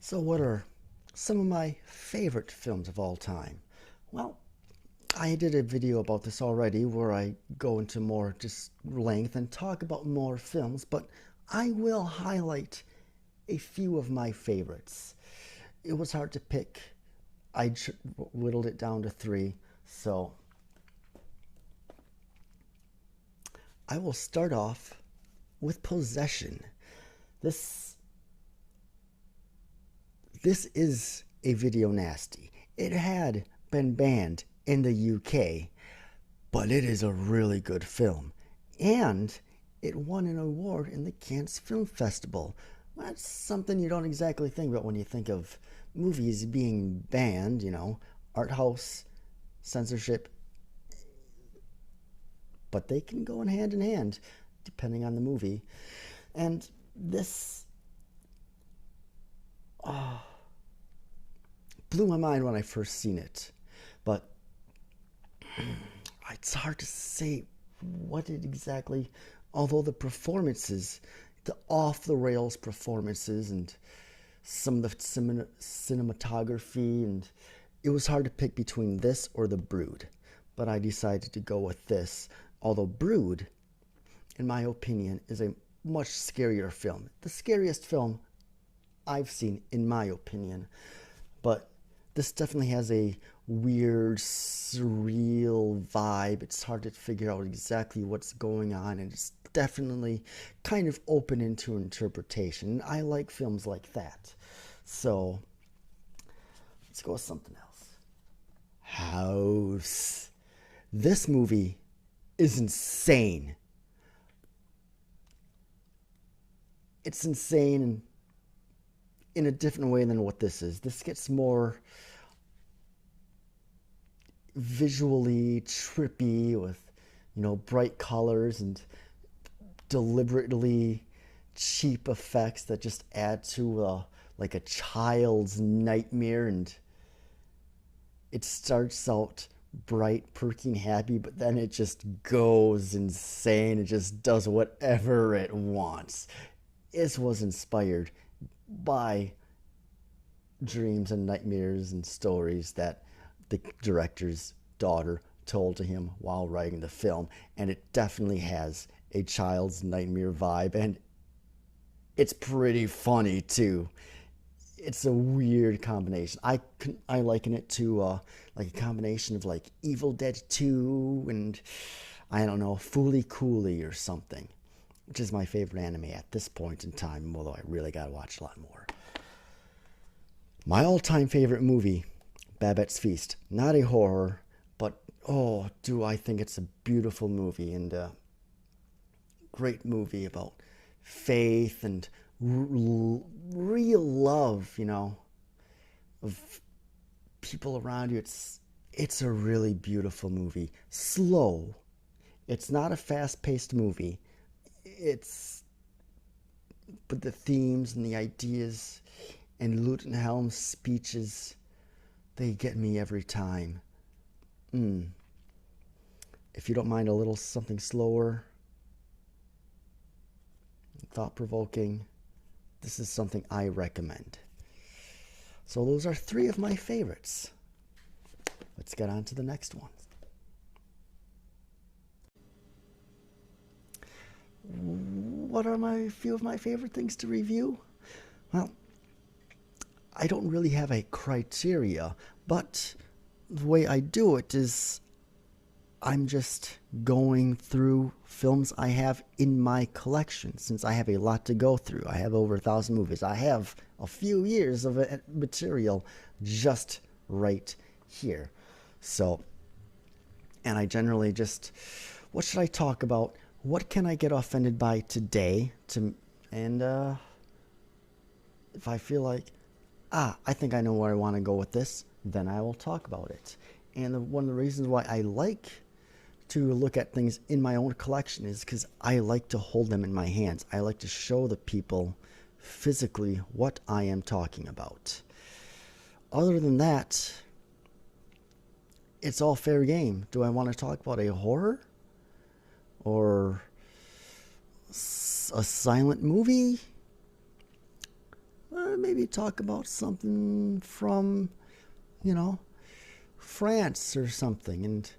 So, what are some of my favorite films of all time? Well, I did a video about this already where I go into more just length and talk about more films, but I will highlight a few of my favorites. It was hard to pick. I whittled it down to three. So, I will start off with Possession. This This is a video nasty. It had been banned in the UK, but it is a really good film. And it won an award in the Cannes Film Festival. That's something you don't exactly think about when you think of movies being banned, art house, censorship, but they can go in hand depending on the movie. And this oh, blew my mind when I first seen it. But it's hard to say what it exactly, although the performances, the off the rails performances and some of the cinematography, and it was hard to pick between this or The Brood. But I decided to go with this, although Brood, in my opinion, is a much scarier film. The scariest film I've seen, in my opinion. But this definitely has a weird, surreal vibe. It's hard to figure out exactly what's going on, and it's definitely kind of open into interpretation. I like films like that. So, let's go with something else. House. This movie is insane. It's insane in a different way than what this is. This gets more visually trippy with, bright colors and deliberately cheap effects that just add to like a child's nightmare. And it starts out bright, perky, and happy, but then it just goes insane. It just does whatever it wants. This was inspired by dreams and nightmares and stories that the director's daughter told to him while writing the film, and it definitely has a child's nightmare vibe, and it's pretty funny too. It's a weird combination. I liken it to like a combination of like Evil Dead 2 and I don't know, Fooly Cooly or something, which is my favorite anime at this point in time, although I really gotta watch a lot more. My all-time favorite movie, Babette's Feast. Not a horror, but oh, do I think it's a beautiful movie and a great movie about faith and real love, of people around you. It's a really beautiful movie. Slow. It's not a fast-paced movie. But the themes and the ideas and Lutenhelm's speeches, they get me every time. If you don't mind a little something slower, thought-provoking, this is something I recommend. So those are three of my favorites. Let's get on to the next one. What are my few of my favorite things to review? Well, I don't really have a criteria, but the way I do it is I'm just going through films I have in my collection, since I have a lot to go through. I have over 1,000 movies. I have a few years of material just right here. So, and I generally just, what should I talk about? What can I get offended by today? And if I feel like, I think I know where I want to go with this, then I will talk about it. And one of the reasons why I like to look at things in my own collection is because I like to hold them in my hands. I like to show the people physically what I am talking about. Other than that, it's all fair game. Do I want to talk about a horror? Or a silent movie? maybe talk about something from, you know, France or something, and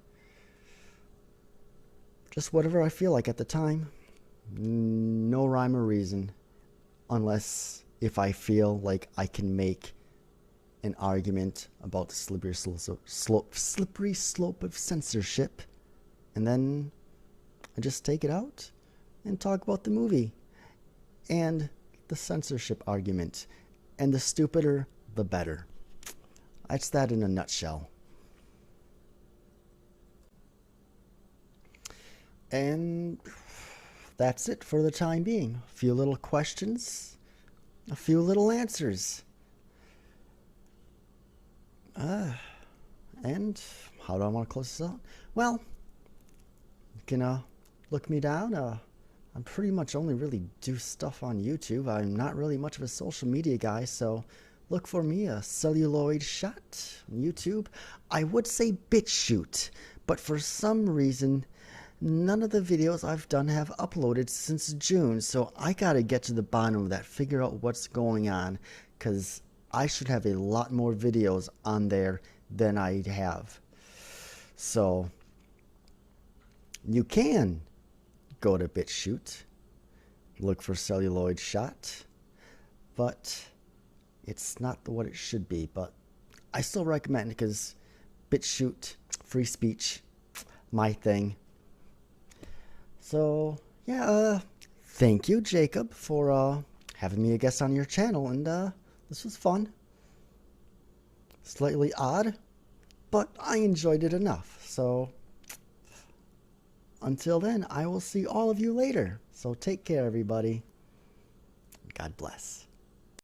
just whatever I feel like at the time. No rhyme or reason, unless if I feel like I can make an argument about the slippery slope of censorship, and then I just take it out and talk about the movie and the censorship argument, and the stupider the better. That's that in a nutshell. And that's it for the time being. A few little questions, a few little answers. And how do I want to close this out? Well, you can look me down. I pretty much only really do stuff on YouTube. I'm not really much of a social media guy, so look for me, a Celluloid Shot on YouTube. I would say BitChute, but for some reason, none of the videos I've done have uploaded since June, so I gotta get to the bottom of that, figure out what's going on, because I should have a lot more videos on there than I have. So you can go to BitChute, look for Celluloid Shot, but it's not what it should be. But I still recommend it because BitChute, free speech, my thing. So yeah, thank you, Jacob, for having me a guest on your channel, and this was fun. Slightly odd, but I enjoyed it enough. So until then, I will see all of you later. So take care, everybody. God bless.